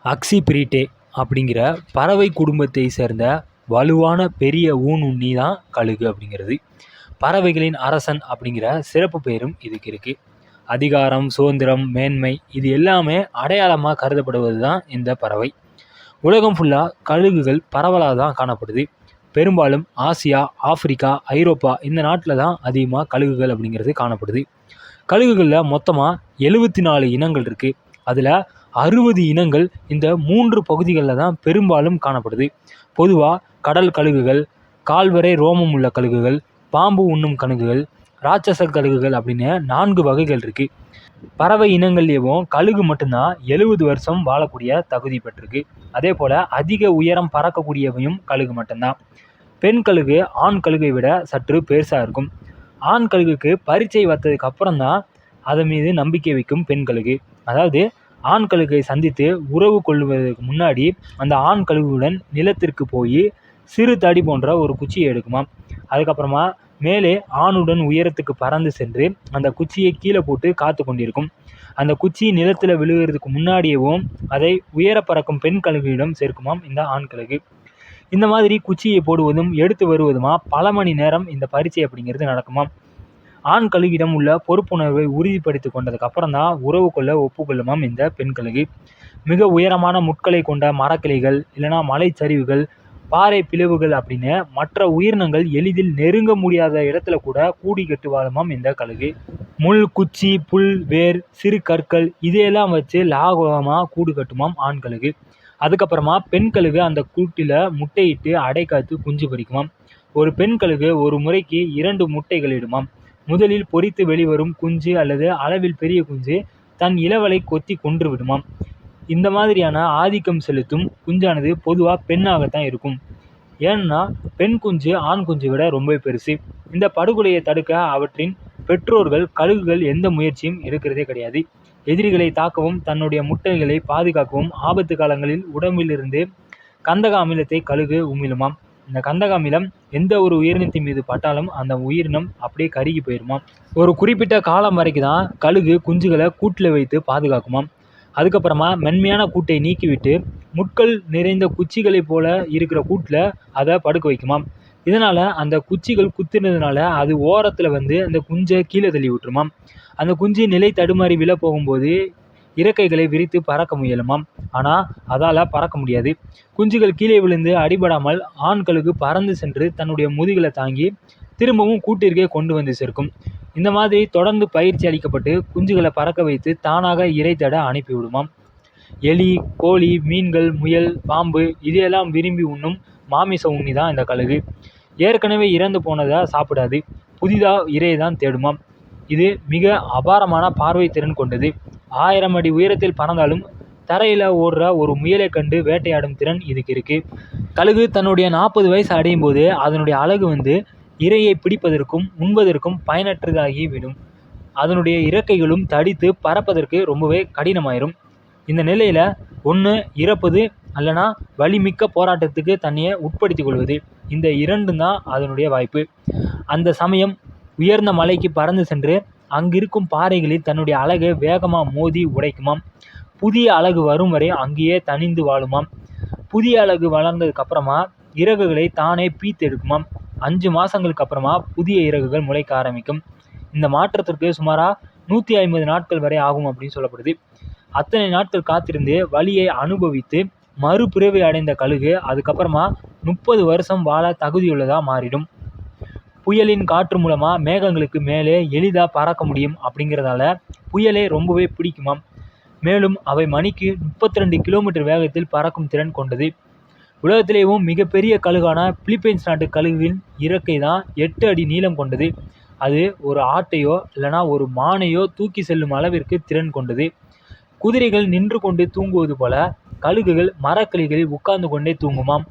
அக்சிபிரிட்டே அப்படிங்கிற பறவை குடும்பத்தை சேர்ந்த வலுவான பெரிய ஊனுண்ணி தான் கழுகு அப்படிங்கிறது. பறவைகளின் அரசன் அப்படிங்கிற சிறப்பு பெயரும் இதுக்கு இருக்குது. அதிகாரம், சுதந்திரம், மேன்மை இது எல்லாமே அடையாளமாக கருதப்படுவது தான் இந்த பறவை. உலகம் ஃபுல்லாக கழுகுகள் பரவலாக தான் காணப்படுது. பெரும்பாலும் ஆசியா, ஆப்பிரிக்கா, ஐரோப்பா இந்த நாட்டில் தான் அதிகமாக கழுகுகள் அப்படிங்கிறது காணப்படுது. கழுகுகளில் மொத்தமாக 74 இனங்கள் இருக்குது. அதில் 60 இனங்கள் இந்த 3 பகுதிகளில் தான் பெரும்பாலும் காணப்படுது. பொதுவாக கடல் கழுகுகள், கால்வரை ரோமம் உள்ள கழுகுகள், பாம்பு உண்ணும் கழுகுகள், ராட்சச கழுகுகள் அப்படின்னு 4 வகைகள் இருக்குது. பறவை இனங்கள்லேயும் கழுகு மட்டும்தான் 70 வருஷம் வாழக்கூடிய தகுதி பெற்றிருக்கு. அதே போல் அதிக உயரம் பறக்கக்கூடியவையும் கழுகு மட்டும்தான். பெண் கழுகு ஆண் கழுகை விட சற்று பெருசாக இருக்கும். ஆண் கழுகுக்கு பரீட்சை வந்ததுக்கு அப்புறம் தான் அதன் மீது நம்பிக்கை வைக்கும் பெண் கழுகு. அதாவது ஆண் கழுகை சந்தித்து உறவு கொள்வதற்கு முன்னாடி அந்த ஆண் கழுகுடன் நிலத்திற்கு போய் சிறு தடி போன்ற ஒரு குச்சியை எடுக்குமாம். அதுக்கப்புறமா மேலே ஆணுடன் உயரத்துக்கு பறந்து சென்று அந்த குச்சியை கீழே போட்டு காத்து கொண்டிருக்கும். அந்த குச்சி நிலத்தில் விழுகிறதுக்கு முன்னாடியேவும் அதை உயர பறக்கும் பெண் கழுகுவிடம் சேர்க்குமாம் இந்த ஆண் கழுகு. இந்த மாதிரி குச்சியை போடுவதும் எடுத்து வருவதுமா பல மணி நேரம் இந்த பரீட்சை அப்படிங்கிறது நடக்குமாம். ஆண் கழுகிடம் உள்ள பொறுப்புணர்வை உறுதிப்படுத்தி கொண்டதுக்கு அப்புறம் தான் உறவு கொள்ள ஒப்புக்கொள்ளுமாம் இந்த பெண் கழுகு. மிக உயரமான முட்களை கொண்ட மரக்கிளைகள், இல்லைனா மலைச்சரிவுகள், பாறை பிளவுகள் அப்படின்னு மற்ற உயிரினங்கள் எளிதில் நெருங்க முடியாத இடத்துல கூட கூடி கட்டு வாழுமாம் இந்த கழுகு. முள், குச்சி, புல், வேர், சிறு கற்கள் இதையெல்லாம் வச்சு லாகவமாக கூடு கட்டுமாம் ஆண் கழுகு. அதுக்கப்புறமா பெண் கழுகு அந்த கூட்டில் முட்டையிட்டு அடை காத்து குஞ்சு பொரிக்குமாம். ஒரு பெண் கழுகு ஒரு முறைக்கு 2 முட்டைகள் இடுமாம். முதலில் பொரித்து வெளிவரும் குஞ்சு அல்லது அளவில் பெரிய குஞ்சு தன் இளவலை கொத்தி கொன்று விடுமாம். இந்த மாதிரியான ஆதிக்கம் செலுத்தும் குஞ்சானது பொதுவாக பெண்ணாகத்தான் இருக்கும். ஏன்னா பெண் குஞ்சு ஆண் குஞ்சை விட ரொம்ப பெருசு. இந்த படுகொலையை தடுக்க அவற்றின் பெற்றோர்கள் கழுகுகள் எந்த முயற்சியும் எடுக்கிறதே கிடையாது. எதிரிகளை தாக்கவும் தன்னுடைய முட்டைகளை பாதுகாக்கவும் ஆபத்து காலங்களில் உடம்பிலிருந்து கந்தக அமிலத்தை கழுகு உமிழுமாம். இந்த கந்தக அமிலம் எந்த ஒரு உயிரினத்தின் மீது பட்டாலும் அந்த உயிரினம் அப்படியே கருகி போயிருமாம். ஒரு குறிப்பிட்ட காலம் வரைக்கும் தான் கழுகு குஞ்சுகளை கூட்டில் வைத்து பாதுகாக்குமாம். அதுக்கப்புறமா மென்மையான கூட்டை நீக்கிவிட்டு முட்கள் நிறைந்த குச்சிகளை போல இருக்கிற கூட்டில் அதை படுக்க வைக்குமாம். இதனால் அந்த குச்சிகள் குத்துனதுனால அது ஓரத்தில் வந்து அந்த குஞ்சை கீழே தள்ளி விட்டுருமாம். அந்த குஞ்சு நிலை தடுமாறி விழ போகும்போது இறக்கைகளை விரித்து பறக்க முயலுமாம். ஆனால் அதால் பறக்க முடியாது. குஞ்சுகள் கீழே விழுந்து அடிபடாமல் ஆண் கழுகு பறந்து சென்று தன்னுடைய முதுகில தாங்கி திரும்பவும் கூட்டிற்கே கொண்டு வந்து சேர்க்கும். இந்த மாதிரி தொடர்ந்து பயிற்சி அளிக்கப்பட்டு குஞ்சுகளை பறக்க வைத்து தானாக இரை தேட அனுப்பிவிடுமாம். எலி, கோழி, மீன்கள், முயல், பாம்பு இதையெல்லாம் விரும்பி உண்ணும் மாமிச உண்ணி தான் இந்த கழுகு. ஏற்கனவே இறந்து போனதை சாப்பிடாது, புதிதாக இரையை தான் தேடுமாம். இது மிக அபாரமான பார்வை திறன் கொண்டது. 1000 அடி உயரத்தில் பறந்தாலும் தரையில் ஓடுற ஒரு முயலை கண்டு வேட்டையாடும் திறன் இதுக்கு இருக்குது. கழுகு தன்னுடைய 40 வயசு அடையும் போது அதனுடைய அழகு வந்து இரையை பிடிப்பதற்கும் உண்பதற்கும் பயனற்றதாகி விடும். அதனுடைய இறக்கைகளும் தடித்து பறப்பதற்கு ரொம்பவே கடினமாயிரும். இந்த நிலையில் ஒன்று இறப்பது அல்லனா வலிமிக்க போராட்டத்துக்கு தன்னையை உட்படுத்தி கொள்வது, இந்த 2 தான் அதனுடைய வாய்ப்பு. அந்த சமயம் உயர்ந்த மலைக்கு பறந்து சென்று அங்கிருக்கும் பாறைகளில் தன்னுடைய அழகை வேகமாக மோதி உடைக்குமாம். புதிய அழகு வரும் வரை அங்கேயே தனிந்து வாழுமாம். புதிய அழகு வளர்ந்ததுக்கு அப்புறமா இறகுகளை தானே பீத்து எடுக்குமாம். 5 மாதங்களுக்கு அப்புறமா புதிய இறகுகள் முளைக்க ஆரம்பிக்கும். இந்த மாற்றத்திற்கு சுமாராக 150 நாட்கள் வரை ஆகும் அப்படின்னு சொல்லப்படுது. அத்தனை நாட்கள் காத்திருந்து வலியை அனுபவித்து மறுபிறவி அடைந்த கழுகு அதுக்கப்புறமா 30 வருஷம் வாழ தகுதியுள்ளதாக மாறிடும். புயலின் காற்று மூலமாக மேகங்களுக்கு மேலே எளிதாக பறக்க முடியும் அப்படிங்கிறதால புயலை ரொம்பவே பிடிக்குமாம். மேலும் அவை மணிக்கு 32 கிலோமீட்டர் வேகத்தில் பறக்கும் திறன் கொண்டது. உலகத்திலேயும் மிகப்பெரிய கழுகான பிலிப்பைன்ஸ் நாட்டு கழுகின் இறக்கை தான் 8 அடி நீளம் கொண்டது. அது ஒரு ஆட்டையோ இல்லைனா ஒரு மானையோ தூக்கி செல்லும் அளவிற்கு திறன் கொண்டது. குதிரைகள் நின்று கொண்டு தூங்குவது போல கழுகுகள் மரக்கிளைகளில் உட்கார்ந்து கொண்டே தூங்குமாம்.